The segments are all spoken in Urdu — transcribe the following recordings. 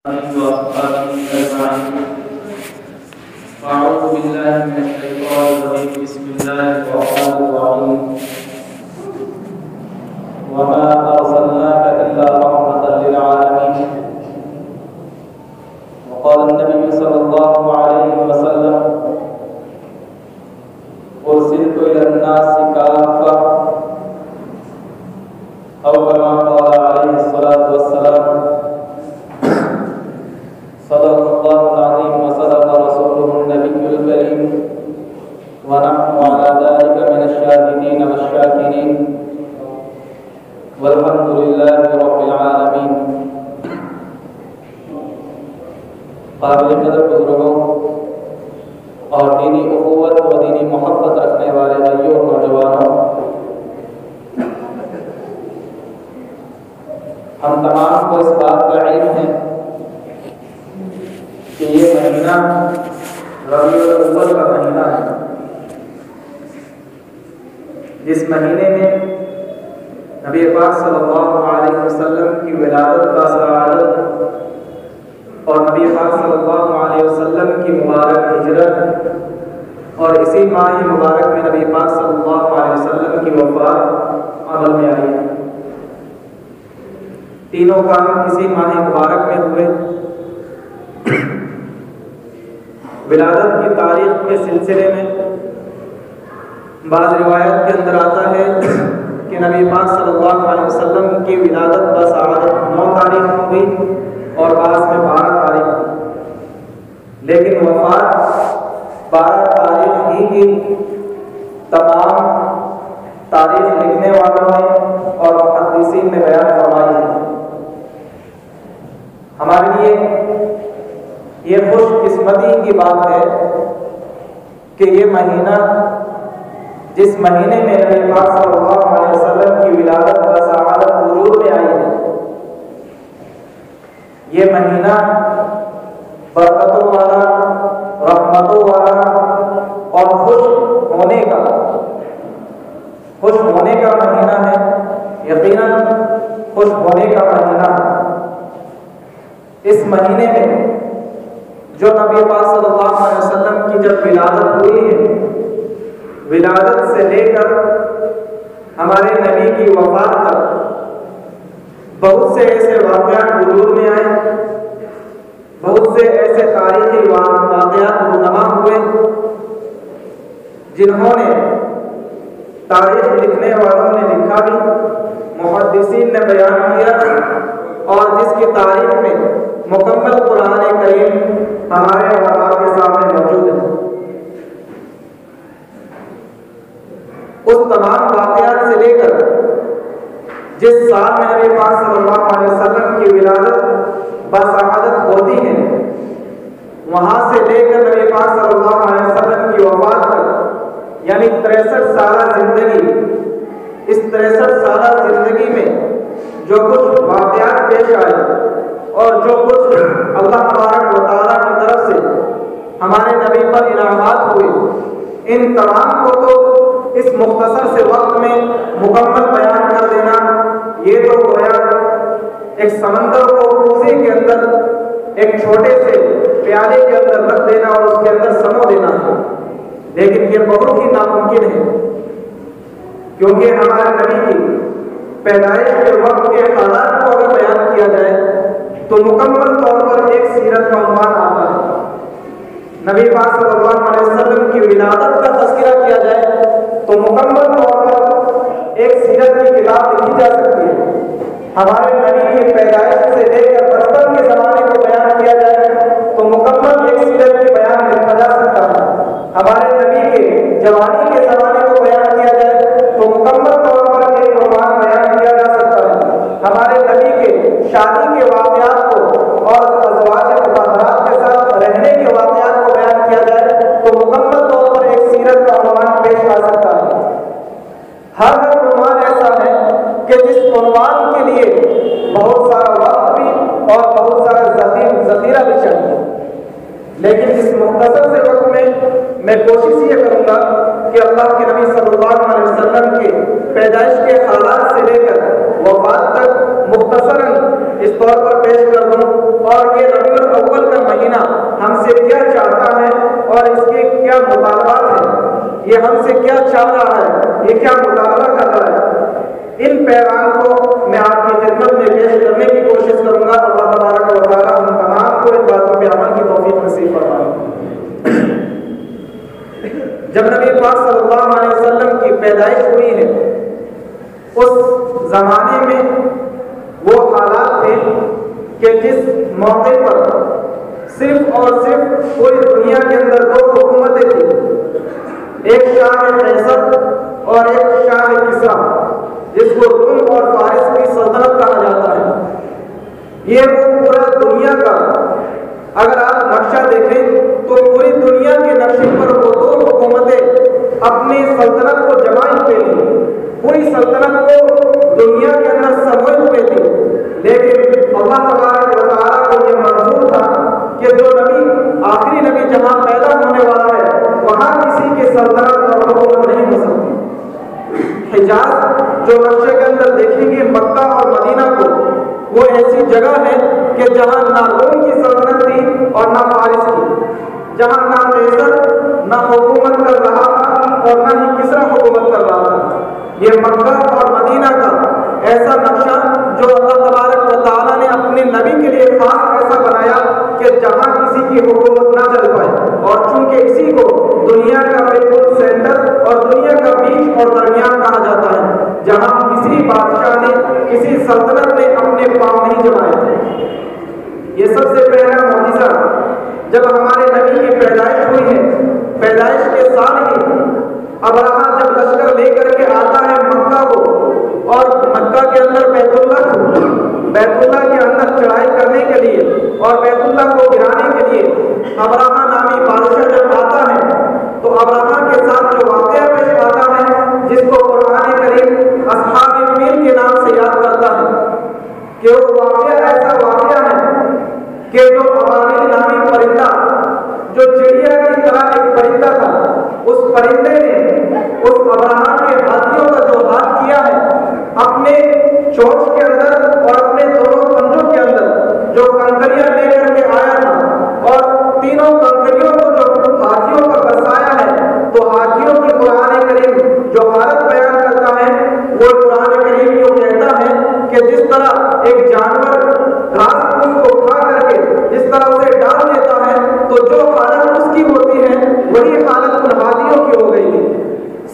وأصحابه أجمعين. أعوذ بالله من الشيطان الرجيم. بسم الله الرحمن الرحيم. وما أرسلناك إلا رحمة للعالمين. وقال النبي صلى الله عليه وسلم: أرسلت إلى الناس كافة، أو كما قال عليه الصلاة والسلام: صدق الله العظيم وصدق رسوله النبي الكريم، ونحن على ذلك من الشاهدين والشاكرين، والحمد لله رب العالمين. قابل قدر بزرگوں اور دینی اخوت و دینی محبت رکھنے والے بھائیوں اور نوجوانوں، ہم تمام کو اس بات کا علم ہے کہ یہ مہینہ ربیع الاول کا مہینہ ہے، جس مہینے میں نبی پاک صلی اللہ علیہ وسلم کی ولادت کا سعادت اور نبی پاک صلی اللہ علیہ وسلم کی مبارک ہجرت اور اسی ماہ مبارک میں نبی پاک صلی اللہ علیہ وسلم کی وفات عمل میں آئی ہے۔ تینوں کام اسی ماہ مبارک میں ہوئے۔ ولادت کی تاریخ کے سلسلے میں بعض روایت کے اندر آتا ہے کہ نبی پاک صلی اللہ علیہ وسلم کی ولادت بسعادت 9 تاریخ کو ہوئی اور بعض میں 12 تاریخ، لیکن وفات 12 تاریخ ہی کی تمام تاریخ لکھنے والوں نے اور محدثین نے بیان فرمائی ہے۔ ہمارے لیے یہ خوش قسمتی کی بات ہے کہ یہ مہینہ جس مہینے میں نبی پاک صلی اللہ علیہ وسلم کی ولادت و سعادت وجود میں آئی ہے، یہ مہینہ برکتوں والا، رحمتوں والا اور خوش ہونے کا مہینہ ہے۔ یقیناً خوش ہونے کا مہینہ ہے۔ اس مہینے میں جو نبی پاک صلی اللہ علیہ وسلم کی جب ولادت ہوئی ہے، ولادت سے لے کر ہمارے نبی کی وفات تک بہت سے ایسے واقعات وجود میں آئے، بہت سے ایسے تاریخی واقعات رونما ہوئے جنہوں نے تاریخ لکھنے والوں نے لکھا بھی، محدثین نے بیان کیا، اور جس کی تاریخ میں مکمل قرآن کریم ہمارے اور آپ کے سامنے موجود ہے۔ اس تمام واقعات سے لے کر جس سال میں نبی پاک صلی اللہ علیہ وسلم کی ولادت بسعادت ہوتی ہے، وہاں سے لے کر نبی پاک صلی اللہ علیہ وسلم کی وفات تک، یعنی 63 سالہ زندگی، اس 63 سالہ زندگی میں جو کچھ واقعات پیش آئے اور جو کچھ اللہ تبارک و تعالیٰ کی طرف سے ہمارے نبی پر انعامات ہوئے، ان تمام کو تو اس مختصر سے وقت میں مکمل بیان کر دینا، یہ تو گویا ایک سمندر کو کوزے کے اندر ایک چھوٹے سے پیالے کے اندر رکھ دینا اور اس کے اندر سمو دینا ہے، لیکن یہ بہت ہی ناممکن ہے، کیونکہ ہمارے نبی کی پیدائش کے وقت کے حالات کو اگر بیان کیا جائے تو مکمل طور پر ایک سیرت کا عنوان آتا ہے۔ نبی پاک صلی اللہ علیہ وسلم کی ولادت کا تذکرہ کیا جائے تو مکمل طور پر ایک سیرت کی کتاب لکھی جا سکتی ہے۔ ہمارے نبی کی پیدائش سے لے کر بچپن کے زمانے کو بیان کیا جائے تو مکمل ایک سیرت کی بیان لکھا جا سکتا ہے۔ ہمارے نبی کے جوانی کے زمانے کو بیان کیا جائے تو مکمل طور پر ایک عنوان بیان کیا جا سکتا ہے۔ ہمارے نبی کے شادی کے واقعات کو اور ازواج مطہرات کے ساتھ رہنے کے واقعات کو بیان کیا جائے تو مکمل طور پر ایک سیرت کا عنوان پیش آ سکتا ہے۔ ہر عنوان ایسا ہے کہ جس عنوان کے لیے بہت سارا وقت بھی اور بہت سارا ذخیرہ بھی چاہیے، لیکن اس مختصر سے وقت میں کوشش یہ کروں گا کہ اللہ کے نبی صلی اللہ علیہ وسلم کے پیدائش کے حالات سے لے کر وفات تک مختصراً اس طور پر پیش کر دوں، اور یہ ہم سے کیا چاہ رہا ہے، یہ کیا مطالبہ کر رہا ہے، ان پیغام کو میں آپ کی خدمت میں پیش کرنے کی کوشش کروں گا۔ اللہ تبارک و تعالیٰ ہم تمام کو ان باتوں پہ عمل کی توفیق نصیب فرمائے۔ جب نبی پاک صلی اللہ علیہ وسلم کی پیدائش ہوئی ہے، اس زمانے میں وہ حالات تھے کہ جس موقع پر صرف اور صرف پوری دنیا کے اندر دو حکومتیں تھیں، ایک شاہ قیصر اور ایک شاہ کسریٰ، جس کو روم اور فارس کی سلطنت کہا جاتا ہے۔ یہ وہ پورا دنیا کا اگر آپ نقشہ دیکھیں تو پوری دنیا کے نقشے پر وہ دو حکومتیں اپنی سلطنت کو جمائے ہوئے تھیں، پوری سلطنت کو دنیا کے اندر سموئے ہوئے تھے۔ لیکن اللہ تبارک و تعالیٰ کو یہ منظور تھا کہ جو نبی آخری نبی جہاں پیدا ہونے والا ہے وہاں کسی کی سلطنت اور حکومت نہیں ہو سکتی۔ حجاز جو نقشے کے اندر دیکھیں گے مکہ اور مدینہ کو، وہ ایسی جگہ ہے کہ جہاں نہ روم کی سلطنت تھی اور نہ فارس کی، جہاں نہ قیصر نہ حکومت کر رہا تھا اور نہ ہی کسریٰ حکومت کر رہا تھا۔ یہ مکہ اور مدینہ کا ایسا نقشہ جو اللہ تبارک و تعالیٰ نے اپنے نبی کے لیے خاص ایسا بنایا کہ جہاں کسی کی حکومت نہ چل پائے، اور چونکہ اسی کو دنیا کا بالکل سینٹر اور دنیا کا بیچ اور درمیان کہا جاتا ہے، جہاں کسی بادشاہ نے کسی سلطنت نے اپنے پاؤں نہیں جمائے تھے۔ یہ سب سے پہلا معجزہ جب ہمارے نبی کی پیدائش ہوئی ہے، پیدائش کے سال ہی ابرہہ جب لشکر لے کر کے آتا ہے مکہ کو، اور مکہ کے اندر بیت اللہ کے اندر چڑھائی کرنے کے لیے اور بیت اللہ کو گرانے کے لیے ابرہہ نامی بادشاہ جب آتا ہے، تو ابرہہ کے ساتھ جو واقعہ پیش آتا ہے جس کو قرآن کریم اصحاب الفیل کے نام سے یاد کرتا ہے، کہ وہ واقعہ ایسا واقعہ ہے کہ جو ابابیل نامی پرندہ جو چڑیا کی طرح ایک پرندہ تھا، اس پرندے نے اس ابرہہ کے ہاتھیوں کا جو ہاتھ کیا ہے اپنے چونچ کے اندر اور اپنے دونوں پنجوں کے اندر جو کنکریاں لے کر کے آیا تھا، اور تینوں کنکریوں کو جو ہاتھیوں کا برسایا ہے، تو ہاتھیوں کی قرآن کریم جو حالت بیان کرتا ہے وہ قرآن کریم کو کہتا ہے کہ جس طرح ایک جانور گھاس پھوس کو کھا کر کے جس طرح اسے ڈال دیتا ہے، تو جو حالت اس کی ہوتی ہے وہی حالت ان ہاتھیوں کی ہو گئی تھی،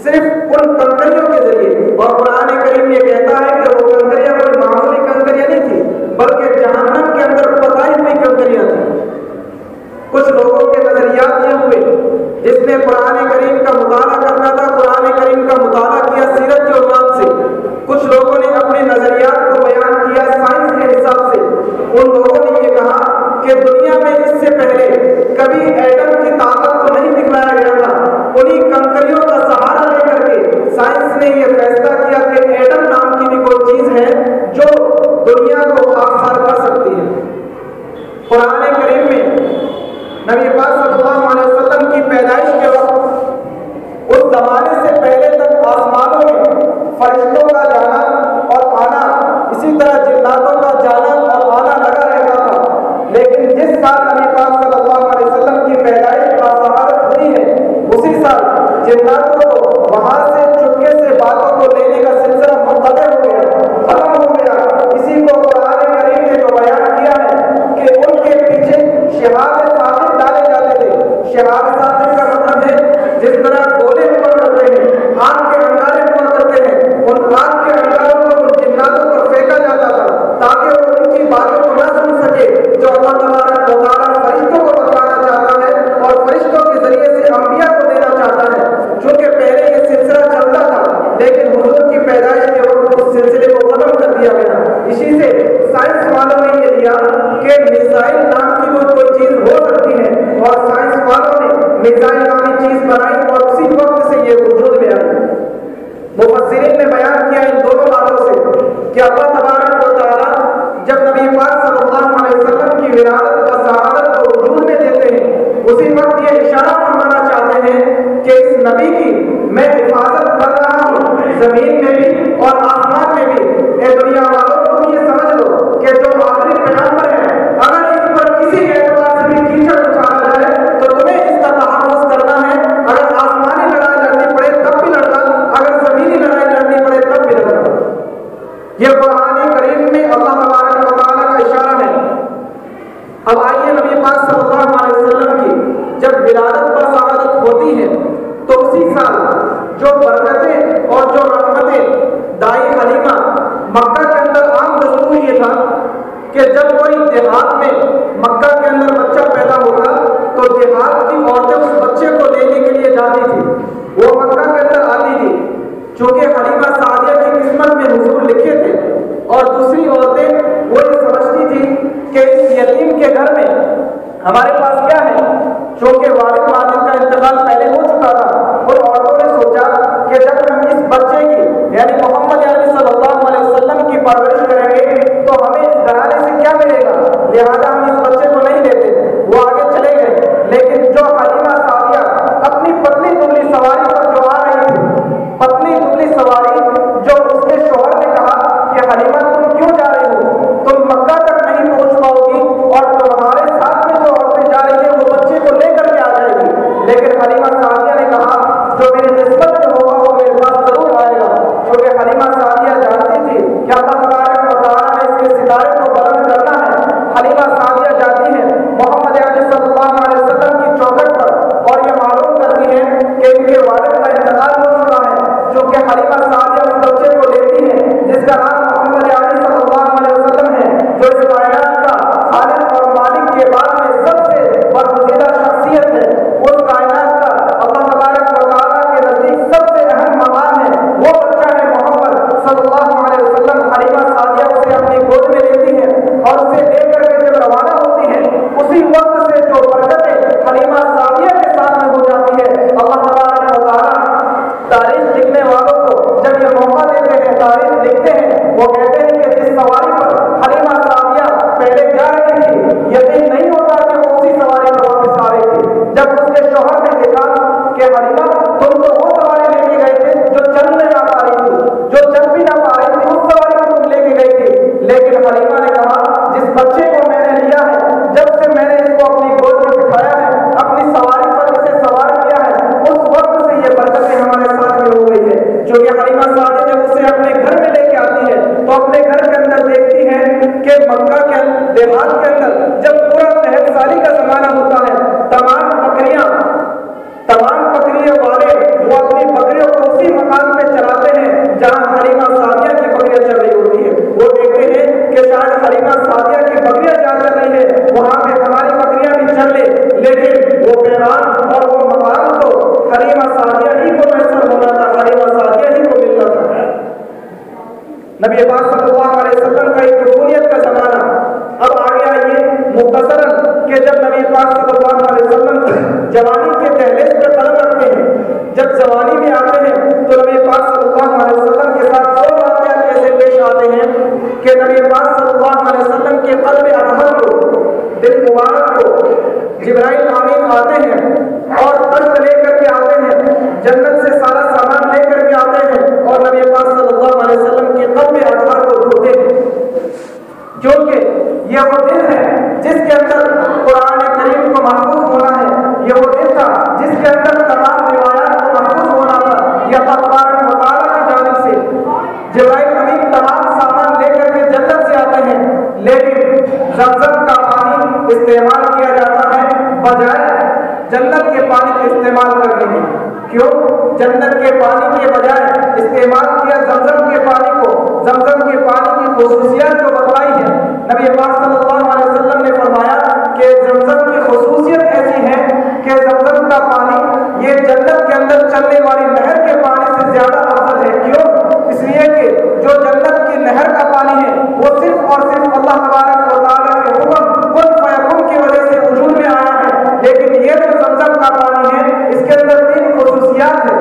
صرف ان کنکریوں کے ذریعے۔ اور قرآن کریم یہ کہتا ہے کہ وہ کنکریاں کوئی معمولی کنکریاں نہیں تھی، بلکہ جہنم کے اندر پتائی ہوئی کنکریاں تھیں۔ کچھ لوگوں کے نظریات یہ ہوئے، جس نے قرآن کریم کا مطالعہ کرنا تھا قرآن کریم کا مطالعہ کیا سیرت کے عنوان سے، کچھ لوگوں نے اپنے نظریات کو بیان کیا سائنس کے حساب سے۔ ان لوگوں نے یہ کہا کہ دنیا میں اس سے پہلے کبھی ایٹم کی طاقت کو نہیں دکھلایا گیا تھا، انہی کنکریوں کا سہارا لے کر کے سائنس نے یہ فیصلہ کیا کہ ایٹم نام کی بھی کوئی چیز ہے جو دنیا کو خاکسار کر سکتی ہے۔ قرآن کریم میں نبی پاک صلی اللہ علیہ وسلم کی پیدائش کے وقت اس زمانے سے پہلے تک آسمانوں میں فرشتوں کا جانا اور آنا، اسی طرح جناتوں کا جانا اور آنا لگا رہتا تھا، لیکن جس سال نبی پاک صلی اللہ علیہ وسلم کی پیدائش باصحابت ہوئی ہے، اسی سال جناتوں کو وہاں سے چپکے سے باتوں کو لینے کا سلسلہ منقطع ہو گیا، ختم ہو گیا۔ اسی کو قرآن کریم نے جو بیان کیا ہے کہ ان کے پیچھے شہاب ثاقب ڈالے جاتے تھے۔ شہاب ثاقب کا مطلب ہے جس طرح گولے ہوا کرتے ہیں، آگ کے انگارے ہوا کرتے ہیں، ان آگ کے انگاروں کو ان جناتوں پر پھینکا جاتا تھا تاکہ وہ ان کی باتوں کو نہ سن سکے جو اللہ تبارک و تعالیٰ فرشتوں کو بتانا چاہتا ہے اور فرشتوں کے ذریعے سے انبیاء کو دینا چاہتا ہے۔ چونکہ پہلے یہ سلسلہ چلتا تھا، لیکن حضور کی پیدائش کے وقت اس سلسلے کو ختم کر دیا گیا۔ اسی سے سائنس والوں نے یہ لیا کہ میزائل نام کی کوئی چیز ہو سکتی ہے، اور سائنس والوں نے میزائل نامی چیز بنائی اور اسی وقت سے یہ وجود میں آئی۔ مفسرین نے بیان کیا ان دونوں باتوں سے کہ اللہ تبارک و تعالیٰ جب نبی پاک صلی اللہ علیہ وسلم کی ولادت و سعادت کو وجود میں دیتے ہیں، اسی وقت یہ اشارہ فرمانا چاہتے ہیں کہ اس نبی کی میں حفاظت کر رہا ہوں، زمین میں بھی اور آسمان میں بھی۔ اے دنیا والوں، تم یہ سمجھ لو کہ جو آخری پیغمبر ہے، اگر اس پر کسی اعتبار سے بھی کیچڑ اچھالا جائے تو تمہیں اس کا تحفظ کرنا ہے، اگر اب آئیے نبی پاک صلی اللہ علیہ وسلم کی جب ولادت بسعادت ہوتی ہے تو اسی سال جو برکتیں اور جو رحمتیں دائی حلیمہ مکہ کے اندر عام دستور یہ تھا کہ جب کوئی دیہات میں مکہ کے اندر بچہ پیدا ہوگا تو دیہات کی عورتیں اس بچے کو لینے کے لیے جاتی تھی، وہ مکہ کے اندر آتی تھی، چونکہ حلیمہ سعدیہ کی قسمت میں حضور لکھے تھے، اور دوسری عورتیں وہ یہ سمجھتی تھی کہ اس یتیم کے گھر میں ہمارے پاس کیا ہے، چونکہ والد ماجد کا انتقال پہلے ہو چکا تھا، ان عورتوں نے سوچا کہ جب ہم اس بچے کی یعنی محمد عربی صلی اللہ علیہ وسلم کی پرورش کریں گے تو ہمیں اس گھرانے سے کیا ملے گا، لہذا ہم اس بچے کو نہیں لیتے۔ وہ آگے چلے گئے، لیکن جو حلیمہ سعدیہ اپنی پتلی دبلی سواری پر جو آ رہی تھی، پتلی دبلی سواری جو اس کے شوہر نے کہا کہ حلیمہ تم کیوں جا رہی ہو، تم مکہ تک نہیں پہنچ پاؤ گی اور تمہارے ساتھ میں جو عورتیں جا رہی ہیں وہ بچے کو لے کر کے آ جائے گی، لیکن حلیمہ سعدیہ نے کہا جو میری قسمت میں ہوگا وہ میرے پاس ضرور آئے گا، کیونکہ حلیمہ سعدیہ جانتی تھی کہ اللہ تبارک و تعالیٰ نے اس کے ستارے کو بلند کرنا ہے۔ حلیمہ سعدیہ جاتی ہے محمد عربی صلی اللہ علیہ وسلم کی چوکھٹ پر اور یہ معلوم کرتی ہے کہ ان کے والد کا انتقال ہو چکا ہے، چونکہ حلیمہ سعدیہ اس بچے کو لیتی ہے جس کا نام محمد عربی صلی اللہ علیہ وسلم ہے، جو اس کائنات کا خالق اور مالک کے بعد میں سب سے برگزیدہ شخصیت ہے، اس کائنات کا اللہ تبارک و تعالیٰ کے نزدیک سب سے اہم مقام ہے، وہ بچہ ہے محمد صلی اللہ علیہ وسلم۔ حلیمہ سعدیہ اسے اپنی گود میں لیتی ہے اور اسے لے کر کے جب روانہ ہوتی ہے اسی وقت سے جو برکتیں حلیمہ سعدیہ کے ساتھ میں ہو جاتی ہے، اللہ تبارک و تعالیٰ تاریخ لکھنے والوں کو جب یہ موقع دیتے ہیں، تاریخ لکھتے ہیں، وہ کہتے ہیں کہ جس سواری پر حلیمہ سعدیہ پہلے جا رہی تھی یقین نہیں ہوتا کہ وہ اسی سواری پر واپس آ رہی تھی۔ جب اس کے شوہر نے دیکھا کہ حلیمہ تم تو وہ سواری لے کے گئے تھے جو چل نہیں آ پا رہی تھی، جو چل بھی نہ پا رہی تھی، اس سواری کو تم لے کے گئی تھی، لیکن حلیمہ نے کہا جس بچے کو میں نے لیا ہے، جب سے میں نے اس کو اپنی گود میں بٹھایا ہے، اپنی سواری پر اسے سوار کیا ہے، اس وقت سے یہ برکتیں ہمارے ساتھ میں ہو گئی ہے۔ چونکہ حلیمہ سعدیہ جب اسے اپنے گھر میں لے کے آتی ہے تو اپنے گھر کے اندر دیکھتی ہے کہ مکہ کے دیہات کے اندر جب پورا تحت سالی کا زمانہ ہوتا ہے، تمام بکریوں والے وہ اپنی بکریوں کو اسی مقام پہ چلاتے ہیں جہاں حلیمہ سعدیہ کی بکریاں چل رہی ہوتی ہے۔ وہ دیکھتے ہیں کہ شاید حلیمہ سعدیہ کی بکریاں جہاں چل رہی ہے وہاں پہ ہماری بکریاں بھی چل لیں، لیکن وہ پیغام اور وہ مقام تو حلیمہ سعدیہ ہی کو میسر ہونا تھا، حلیمہ سعدیہ ہی کو ملنا تھا۔ نبی پاک صلی اللہ علیہ وسلم کا ایک طفولیت کا زمانہ۔ اب آگے آئیے مختصراً کہ جب نبی پاک صلی اللہ علیہ وسلم جوانی کے دہلیز پہ قدم رکھتے ہیں، جب جوانی میں آتے ہیں تو نبی پاک صلی اللہ علیہ وسلم کے ساتھ دو واقعات ایسے پیش آتے ہیں کہ نبی پاک صلی اللہ علیہ وسلم کے قلب اطہر کو، دل مبارک کو جبرائیل امین آتے ہیں اور تخت لے کر کے آتے ہیں، جنت سے سارا سامان لے کر کے آتے ہیں اور نبی پاک صلی اللہ علیہ وسلم کے قلب اطہر کو دھوتے ہیں، کیونکہ یہ وہ دل ہے جس کے اندر قرآن کریم کو محفوظ ہونا ہے، یہ وہ دل تھا جس کے اندر تمام روایات کو محفوظ ہونا تھا۔ یہ اللہ تبارک و تعالیٰ کی جانب سے جبرائیل امین تمام سامان لے کر کے جنت سے آتے ہیں، لیکن زمزم کا پانی استعمال کیا جاتا ہے بجائے جنت کے پانی کے استعمال کرنے کی۔ کیوں؟ جنت کے پانی کے بجائے استعمال کیا زمزم کے پانی کو۔ زمزم کے پانی کی خصوصیات جو بتائی ہے نبی پاک صلی اللہ علیہ وسلم نے فرمایا کہ زمزم کی خصوصیت ایسی ہے کہ زمزم کا پانی یہ جنت کے اندر چلنے والی نہر کے پانی سے زیادہ افضل ہے۔ کیوں؟ اس لیے کہ جو جنت کی نہر کا پانی ہے وہ صرف اور صرف اللہ تبارک و تعالیٰ کے حکم کن فیکون کی وجہ سے وجود میں آیا ہے، لیکن یہ جو زمزم کا پانی ہے اس کے اندر تین خصوصیات ہیں،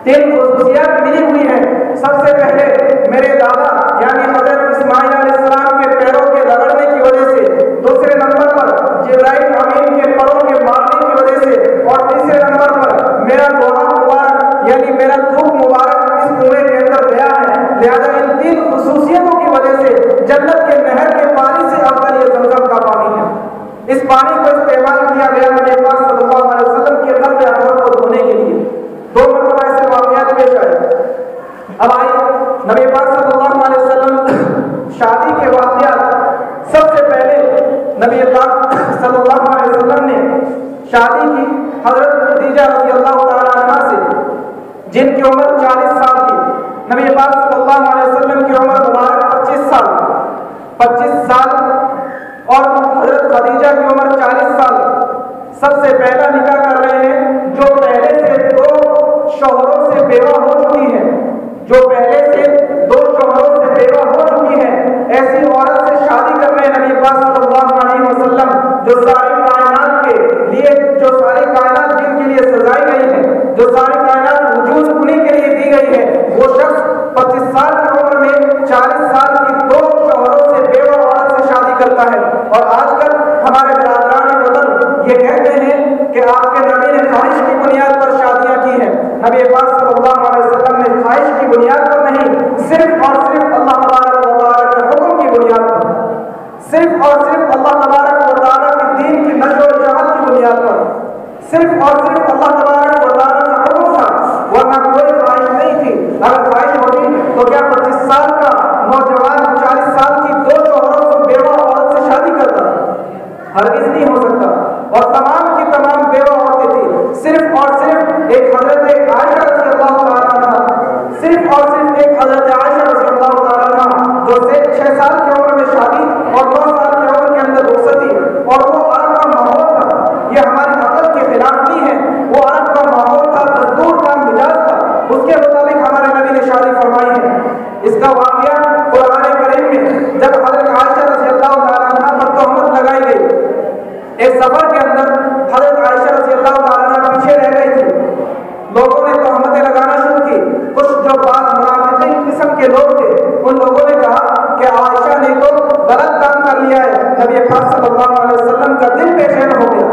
تین خصوصیات ملی ہوئی ہیں۔ سب سے پہلے میرے دادا یعنی حضرت اسماعیل علیہ السلام کے پیروں کے رگڑنے کی وجہ سے، دوسرے نمبر پر جبرائیل امین کے پروں کے مارنے کی وجہ سے، اور تیسرے نمبر پر میرا دعا مبارک یعنی میرا دھوپ مبارک اس کنویں کے اندر گیا ہے۔ لہذا ان تین خصوصیتوں کی وجہ سے جنت کے نہر کے پانی سے افضل یہ زمزم کا پانی ہے۔ اس پانی کو استعمال کیا گیا نبی پاک صلی اللہ علیہ وسلم کے قلب اطہر کو دھونے کے لیے۔ دو مرتبہ ایسے واقعات پیش آئے۔ اب آئیے نبی پاک صلی اللہ علیہ وسلم شادی کے واقعات۔ سب سے پہلے نبی نبی پاک صلی اللہ علیہ وسلم نے شادی کی حضرت خدیجہ رضی اللہ تعالیٰ عنہ سے، جن کی عمر 40 سال تھی۔ نبی پاک صلی اللہ علیہ وسلم کی عمر مبارک 25 سال اور حضرت خدیجہ کی عمر 40 سال۔ سب سے پہلا نکاح کر رہے ہیں جو پہلے سے 2 شوہروں سے بیوہ ہو چکی ہیں، جو پہلے سے 2 شوہروں سے بیوہ ہو چکی ہیں، ایسی عورت سے شادی کر رہے ہیں نبی پاک صلی اللہ علیہ وسلم، جو ساری کائنات کے لیے، جو ساری کائنات جن کے لیے سجائی گئی ہے، جو ساری کائنات وجود انہیں کے لیے دی گئی ہے، وہ شخص 25 سال کی عمر میں 40 سال کی 2 شوہروں سے بیوہ عورت سے شادی کرتا ہے۔ اور آج کل ہمارے برادران وطن یہ کہتے ہیں کہ آپ کے نبی نے خواہش کی بنیاد پر شادیاں کی ہیں۔ نبی پاک صلی اللہ علیہ وسلم نے خواہش کی بنیاد پر نہیں، صرف اور صرف اللہ تبارک و تعالیٰ کے حکم کی بنیاد پر، صرف اور صرف اللہ تبارک و تعالیٰ کے دین کی نشر و اشاعت کی بنیاد پر، صرف اور صرف اللہ تبارک و تعالیٰ کا حکم تھا، ورنہ کوئی خواہش نہیں تھی۔ اگر خواہش ہوتی تو کیا 25 سال کا نوجوان 40 سال کی 2 شوہروں سے بیوہ عورت سے شادی کرتا؟ ہرگز نہیں ہو سکتا۔ اور تمام کی تمام بیوہ عورتیں تھیں، صرف اور صرف ایک حضرت عائشہ رضی اللہ تعالیٰ عنہ، صرف اور صرف ایک حضرت عائشہ رضی اللہ تعالیٰ عنہ، جو 6 سال کی عمر میں شادی اور 9 سال کی عمر کے اندر رخصت تھی، اور وہ عرب کا ماحول تھا، یہ ہماری عقل کے خلاف نہیں ہے، وہ عرب کا ماحول تھا، دستور تھا، مزاج تھا، اس کے مطابق ہمارے نبی نے شادی فرمائی ہے۔ اس کا واقعہ قرآن کریم میں جب حضرت عائشہ رضی اللہ تعالیٰ عنہ پر تہمت لگائی گئی، ایک سفر کے اندر حضرت عائشہ رضی اللہ تعالیٰ عنہ پیچھے رہ گئی تھی، لوگوں نے تہمتیں لگانا شروع کی۔ کچھ جو بعض منافقین قسم کے لوگ تھے، ان لوگوں نے کہا کہ عائشہ نے تو غلط کام کر لیا ہے، نبی پاک صلی اللہ علیہ وسلم کا دل بے چین ہو گیا۔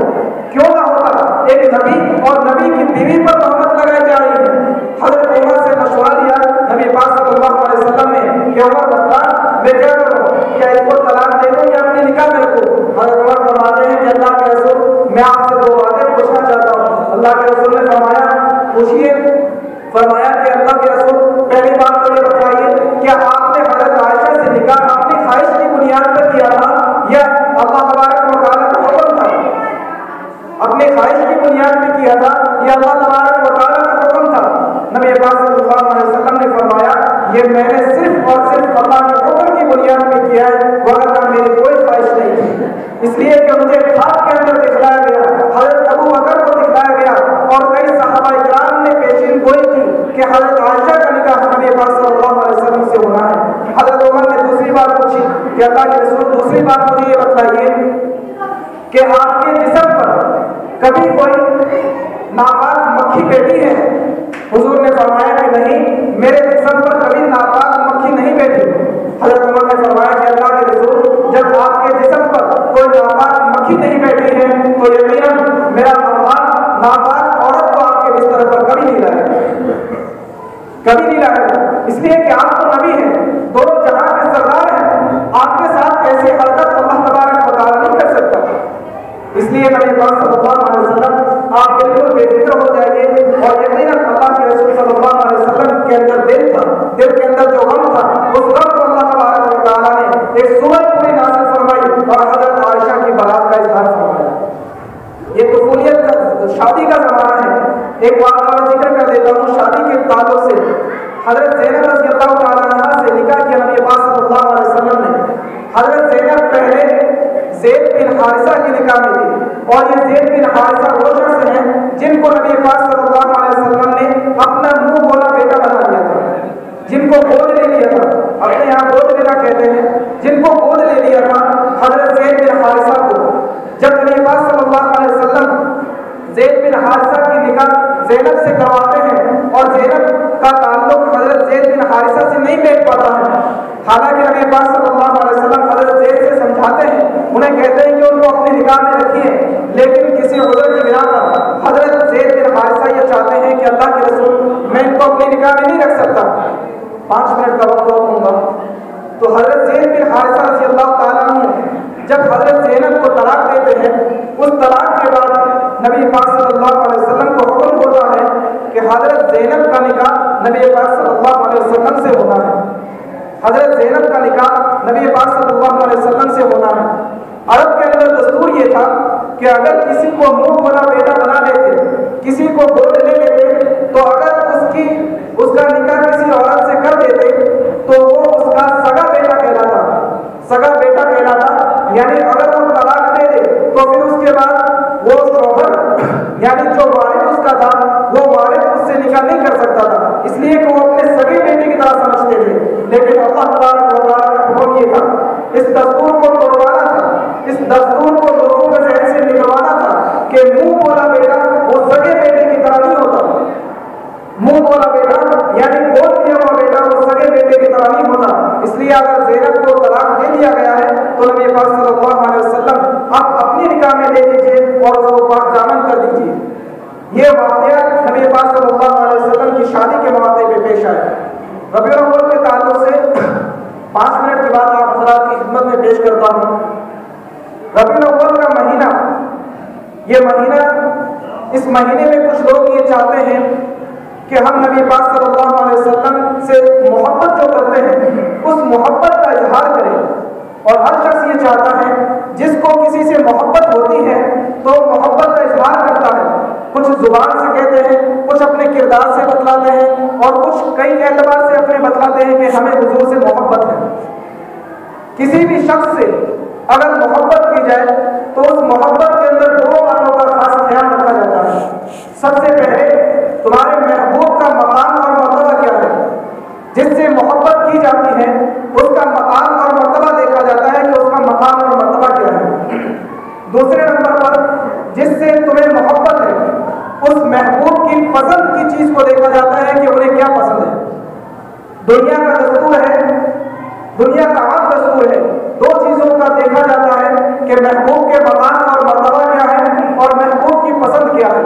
کیوں نہ ہوتا، ایک نبی اور نبی کی بیوی پر تہمت لگائی جا رہی ہے۔ حضرت عمر سے مشورہ لیا نبی پاک صلی اللہ علیہ وسلم نے کہ عمر بتلا میں کیا کروں، کیا اس کو طلاق دے دوں یا اپنے نکاح میں رکھوں؟ حضرت عمر فرماتے ہیں کہ اللہ کے رسول، میں آپ سے 2 باتیں پوچھنا چاہتا ہوں۔ اللہ کے رسول نے فرمایا پوچھیے۔ فرمایا کہ اللہ کے رسول پہلی بات تو یہ بتائیے، کیا آپ نے حضرت عائشہ سے نکاح اپنی خواہش کی بنیاد پر کیا تھا یا اللہ تبارک و تعالیٰ کا حکم تھا؟ اپنی خواہش کی بنیاد پہ کیا تھا یا اللہ تبارک و تعالیٰ کا حکم تھا؟ نبی پاک صلی اللہ علیہ وسلم نے فرمایا یہ میں نے صرف اور صرف اللہ کے حکم کی بنیاد پہ کیا ہے، ورنہ میری کوئی خواہش نہیں تھی۔ اس لیے کہ مجھے خواب کے اندر دکھلایا گیا، حضرت ابو بکر کو دکھلایا گیا اور کئی صحابہ کرام نے پیشین گوئی کی کہ حضرت عائشہ کا نکاح نبی پاک صلی اللہ علیہ وسلم سے ہونا ہے۔ حضرت عمر نے دوسری بات پوچھی کہ اللہ کے رسول دوسری بات مجھے یہ بتائیے کہ آپ کے جسم پر کبھی کوئی ناپاک مکھی بیٹھی ہے؟ حضور نے فرمایا کہ نہیں، میرے جسم پر کبھی ناپاک مکھی نہیں بیٹھی۔ حضرت عمر نے فرمایا کہ اللہ کے رسول جب آپ کے جسم پر کوئی ناپاک مکھی نہیں بیٹھی ہے تو یقیناً میرا اللہ ناپاک عورت کو آپ کے بستر پر کبھی نہیں لائے گا، کبھی نہیں لائے گا، اس لیے کہ آپ تو نبی ہیں، دونوں جہاں کے سردار ہیں، آپ کے ساتھ ایسی حرکت اللہ تبارک و تعالیٰ نہیں کر سکتا۔ اس لیے نبی پاک صلی اللہ علیہ وسلم آپ بالکل بے فکر ہو جائیے، اور یقیناً اللہ کے رسول صلی اللہ علیہ وسلم کے اندر دل تھا، دل کے اندر جو غم تھا، اس غم کو اللہ تبارک و تعالیٰ نے ایک سورت پوری نازل فرمائی اور حضرت عائشہ کی برات کا اظہار فرمایا۔ یہ طفولیت کا شادی کا زمانہ ہے۔ ایک واقعہ ذکر کر دیتا ہوں شادی کے تعلق سے۔ حضرت زینب رضی اللہ تعالیٰ عنہ سے نکاح کیا نبی پاک صلی اللہ علیہ وسلم نے۔ حضرت زینب پہلے زید بن حارثہ کی نکاح میں تھی، اور یہ زید بن حارثہ وہ شخص ہیں جن کو نبی پاک صلی اللہ علیہ وسلم نے اپنا منہ بولا بیٹا بنا لیا تھا، جن کو گود لے لیا تھا، اپنے یہاں گود لینا کہتے ہیں، جن کو گود لے لیا تھا حضرت زید بن حارثہ کو۔ جب نبی پاک صلی اللہ علیہ وسلم زید بن حارثہ کی نکاح زینب سے کرواتے ہیں، اور زینب کا تعلق حضرت زید بن حارثہ سے نہیں بیٹھ پاتا ہے، حالانکہ نبی پاک صلی اللہ علیہ وسلم حضرت زید سے سمجھاتے ہیں، انہیں کہتے ہیں کہ ان کو اپنی نکاح میں رکھیے، لیکن کسی عذر کی بنا پر حضرت زید بن حارثہ یہ چاہتے ہیں کہ اللہ کے رسول میں ان کو اپنی نکاح میں نہیں رکھ سکتا، 5 منٹ کا وقت اور دوں گا۔ تو حضرت زید بن حارثہ رضی اللہ تعالیٰ عنہ جب حضرت زینب کو طلاق دیتے ہیں، اس طلاق کے بعد نبی پاک صلی اللہ علیہ وسلم کو حکم ہوتا ہے کہ حضرت زینب کا نکاح نبی پاک صلی اللہ علیہ وسلم سے ہونا ہے، حضرت زینب کا نکاح نبی پاک صلی اللہ علیہ وسلم سے ہونا ہے۔ عرب کے اندر دستور یہ تھا کہ اگر کسی کو منہ بولا بیٹا بنا لیتے، کسی کو گود لے لیتے، تو اگر اس کا نکاح کسی عورت سے کر دیتے تو وہ اس کا سگا بیٹا کہلاتا، سگا بیٹا کہلاتا۔ یعنی اگر وہ طلاق دے دے تو پھر اس کے بعد وہ شوہر یعنی جو والد اس کا تھا وہ والد اس سے نکاح نہیں کر سکتا تھا، اس لیے کہ وہ اپنے سگے بیٹے کی طرح سمجھتے تھے۔ لیکن اللہ تبارک و تعالیٰ کا حکم یہ تھا، اس دستور کو توڑوانا تھا، اس دستور کو لوگوں کے ذہن سے نکلوانا تھا کہ منہ بولا بیٹا وہ سگے بیٹے کی طرح نہیں ہوتا، منہ بولا بیٹا یعنی گود دیا ہوا بیٹا وہ سگے بیٹے کی طرح نہیں ہوتا۔ اس لیے اگر زینب کو طلاق دے دیا گیا ہے تو نبی پاک صلی اللہ علیہ وسلم آپ اپنی نکاح میں لے لیجیے اور اس کو پاک دامن کر دیجیے۔ یہ واقعہ نبی پاک صلی اللہ علیہ وسلم کی شادی کے مواقع پہ پیش آئے۔ ربیع الاول کے تعلق سے 5 منٹ کے بعد آپ حضرات کی خدمت میں پیش کرتا ہوں۔ ربیع الاول کا مہینہ، یہ مہینہ، اس مہینے میں کچھ لوگ یہ چاہتے ہیں کہ ہم نبی پاک صلی اللہ علیہ وسلم سے محبت جو کرتے ہیں اس محبت کا اظہار کریں، اور ہر شخص یہ چاہتا ہے جس کو کسی سے محبت ہوتی ہے تو محبت کا اظہار کرتا ہے، کچھ زبان سے کہتے ہیں، کچھ اپنے کردار سے بتلاتے ہیں، اور کچھ کئی اعتبار سے اپنے بتلاتے ہیں کہ ہمیں حضور سے محبت ہے۔ کسی بھی شخص سے اگر محبت کی جائے تو اس محبت کے اندر 2 باتوں کا خاص خیال رکھا جاتا ہے۔ سب سے پہلے تمہارے محبوب کا مقام اور مرتبہ کیا ہے، جس سے محبت کی جاتی ہے اس کا مقام اور مرتبہ دیکھا جاتا ہے کہ اس کا مقام اور مرتبہ کیا ہے۔ دوسرے نمبر پر جس سے تمہیں محبت ہے اس محبوب کی پسند کی چیز کو دیکھا جاتا ہے کہ انہیں کیا پسند ہے۔ دنیا کا دستور ہے، دنیا کا عام دستور ہے، 2 چیزوں کا دیکھا جاتا ہے کہ محبوب کے مقام اور مرتبہ کیا ہے اور محبوب کی پسند کیا ہے۔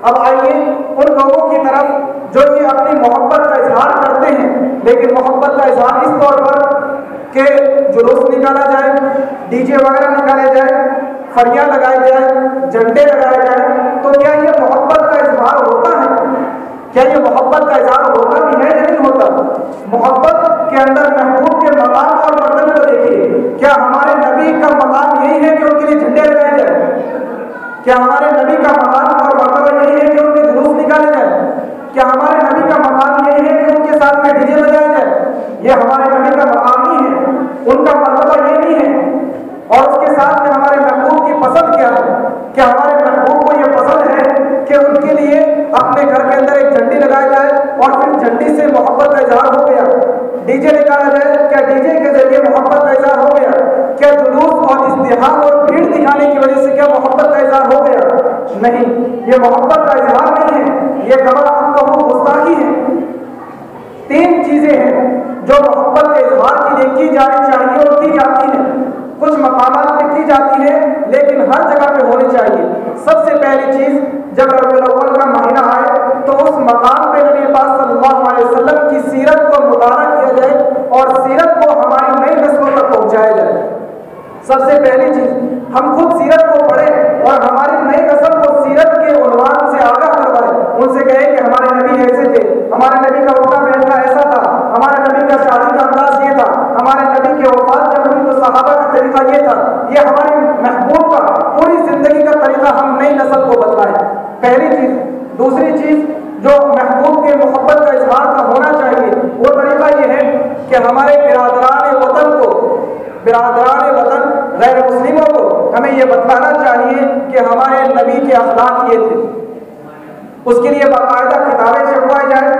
اب آئیے ان لوگوں کی طرف جو یہ اپنی محبت کا اظہار کرتے ہیں، لیکن محبت کا اظہار اس طور پر کہ جلوس نکالا جائے، ڈی جے وغیرہ نکالے جائے، فریاں لگائے جائے، جھنڈے لگائے جائے، تو کیا یہ محبت کا اظہار ہوتا ہے؟ کیا یہ محبت کا اظہار ہوتا بھی ہے یا نہیں ہوتا؟ محبت کے اندر محبوب کے مقام اور مرتبے کو دیکھیے، کیا ہمارے نبی کا مقام یہی ہے کہ ان کے لیے جھنڈے لگائے جائیں؟ کیا ہمارے نبی کا مقام اور مرتبہ یہی ہے کہ ان کے جلوس نکالے جائیں؟ کیا ہمارے نبی کا مقام یہی ہے کہ ان کے ساتھ میں ڈی جے بجائے جائے؟ یہ ہمارے نبی کا مقام نہیں ہے، ان کا مرتبہ یہ نہیں ہے۔ اور اس کے ساتھ میں ہمارے محبوب کی پسند کیا ہے؟ کیا ہمارے محبوب کو یہ پسند ہے کہ ان کے لیے اپنے گھر کے اندر ایک جھنڈی لگائی جائے اور پھر جھنڈی سے محبت کا اظہار ہو گیا؟ ڈی جے نکالا جائے، کیا ڈی جے کے ذریعے محبت کا اظہار ہو گیا؟ کیا جلوس اور ازدحام اور بھیڑ دکھانے کی وجہ سے کیا محبت کا اظہار ہو گیا؟ نہیں، یہ محبت کا اظہار نہیں ہے، یہ گستاخی ہے۔ 3 چیزیں ہیں جو محبت کے اظہار کے لیے کی جانی چاہیے اور کی جاتی ہیں۔ کچھ مقامات پہ کی جاتی ہے لیکن ہر جگہ پہ ہونی چاہیے۔ سب سے پہلی چیز، جب ربیع الاول کا مہینہ آئے تو اس مقام پہ نبی پاک صلی اللہ علیہ وسلم کی سیرت کو مطالعہ کیا جائے اور سیرت کو ہماری نئی نسلوں تک پہنچایا جائے۔ سب سے پہلی چیز، ہم خود سیرت کو پڑھیں اور ہماری نئی نسل کو سیرت کے عنوان سے آگاہ کروائیں، ان سے کہیں کہ ہمارے نبی ایسے تھے، ہمارے نبی کا اٹھنا بیٹھنا ایسا تھا، ہمارے نبی کا شادی کا انداز یہ تھا، ہمارے نبی کی وفات جب ہوئی تو صحابہ کا طریقہ یہ تھا۔ یہ ہمارے محبوب کا پوری زندگی کا طریقہ ہم نئی نسل کو بتلائیں، پہلی چیز۔ دوسری چیز جو محبوب کے محبت کا اظہار کا ہونا چاہیے وہ طریقہ یہ ہے کہ ہمارے برادران وطن غیر مسلموں کو ہمیں یہ بتانا چاہیے کہ ہمارے نبی کے اخلاق یہ تھے۔ اس کے لیے باقاعدہ کتابیں چھپوائی جائیں،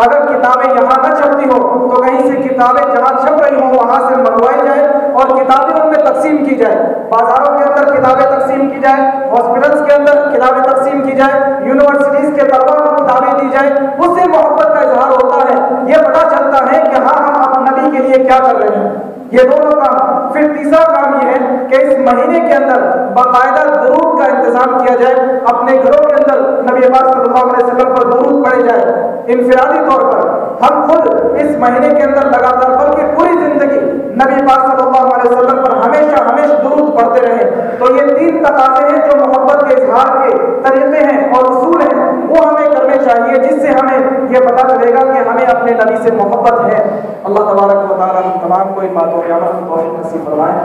اگر کتابیں یہاں نہ چھپتی ہو تو کہیں سے کتابیں جہاں چھپ رہی ہوں وہاں سے منگوائی جائے اور کتابیں ان میں تقسیم کی جائے، بازاروں کے اندر کتابیں تقسیم کی جائے، ہاسپٹلس کے اندر کتابیں تقسیم کی جائے، یونیورسٹیز کے طلباء کو کتابیں دی جائے، اس سے محبت کا اظہار ہوتا ہے، یہ پتہ چلتا ہے کہ ہاں ہم اپنے نبی کے لیے کیا کر رہے ہیں۔ یہ دونوں کام۔ پھر تیسرا کام یہ ہے کہ اس مہینے کے اندر باقاعدہ درود کا انتظام کیا جائے، اپنے گھروں کے اندر نبی پاک صلی اللہ علیہ وسلم پر درود پڑھے جائے، انفرادی طور پر ہم خود اس مہینے کے اندر لگاتار بلکہ پوری زندگی نبی پاک صلی اللہ علیہ وسلم پر ہمیشہ درود پڑھتے رہیں۔ تو یہ 3 تقاضے ہیں جو محبت کے اظہار کے طریقے ہیں اور اصول ہیں، وہ ہمیں کرنے چاہیے، جس سے ہمیں یہ پتہ چلے گا کہ ہمیں اپنے نبی سے محبت ہے۔ اللہ تبارک و تعالیٰ ہم تمام کو ان باتوں کے عمل کی توفیق نصیب فرمائے۔